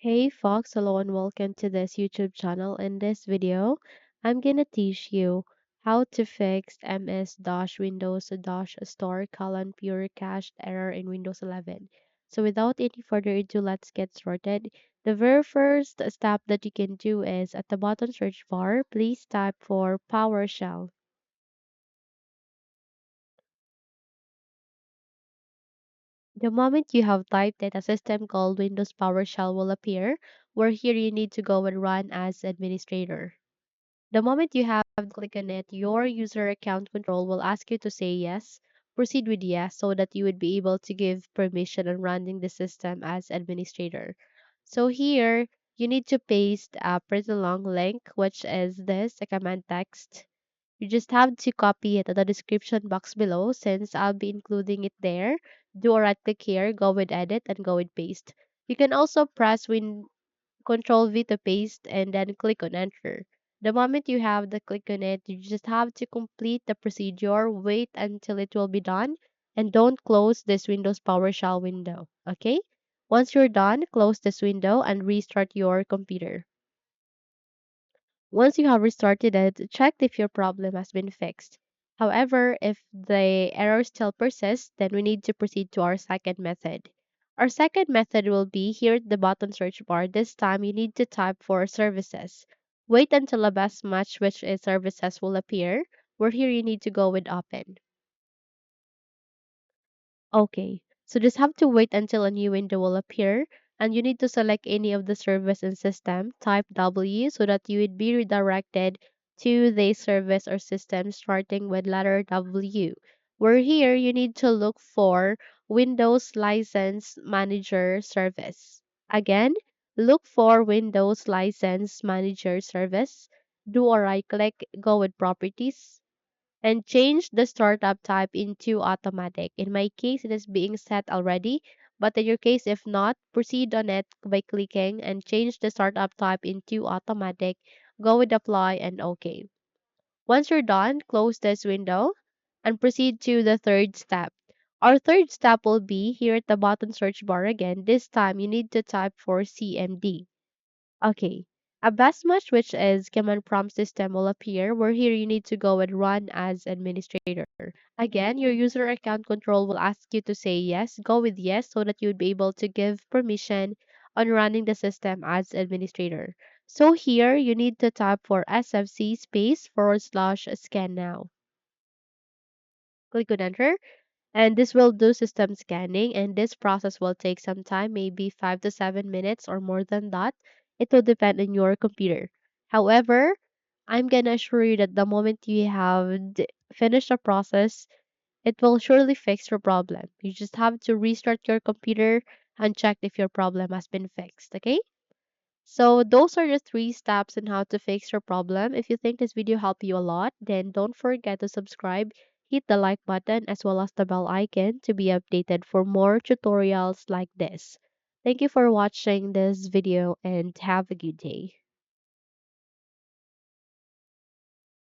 Hey Fox, hello and welcome to this YouTube channel. In this video, I'm gonna teach you how to fix Ms.Windows-Store pure cached error in Windows 11. So without any further ado, let's get started. The very first step that you can do is at the bottom search bar, please type for PowerShell. The moment you have typed it, a system called Windows PowerShell will appear, where here you need to go and run as administrator. The moment you have click on it, your user account control will ask you to say yes, proceed with yes, so that you would be able to give permission on running the system as administrator. So here, you need to paste a pretty long link, which is this, a command text. You just have to copy it to the description box below since I'll be including it there. Do a right click here, go with edit, and go with paste. You can also press Control V to paste and then click on enter. The moment you have the click on it, you just have to complete the procedure, wait until it will be done, and don't close this Windows PowerShell window. Okay? Once you're done, close this window and restart your computer. Once you have restarted it, check if your problem has been fixed. However, if the error still persists, then we need to proceed to our second method. Our second method will be here at the bottom search bar. This time you need to type for services. Wait until a best match, which is services, will appear, where here you need to go with open. Okay, so just have to wait until a new window will appear and you need to select any of the service and system, type W so that you would be redirected to the service or system starting with letter W. Where here you need to look for Windows License Manager Service. Again, look for Windows License Manager Service. Do a right click, go with properties and change the startup type into automatic. In my case, it is being set already, but in your case, if not, proceed on it by clicking and change the startup type into automatic. Go with apply and OK. Once you're done, close this window and proceed to the third step. Our third step will be here at the bottom search bar again. This time, you need to type for CMD. Okay. A best match, which is command prompt system, will appear where here you need to go and run as administrator. Again, your user account control will ask you to say yes, go with yes so that you would be able to give permission on running the system as administrator. So here you need to type for SFC space / scan now. Click on enter and this will do system scanning and this process will take some time, maybe 5 to 7 minutes or more than that. It will depend on your computer. However, I'm gonna assure you that the moment you have finished the process, it will surely fix your problem. You just have to restart your computer and check if your problem has been fixed, okay? So those are the 3 steps on how to fix your problem. If you think this video helped you a lot, then don't forget to subscribe, hit the like button as well as the bell icon to be updated for more tutorials like this. Thank you for watching this video and have a good day.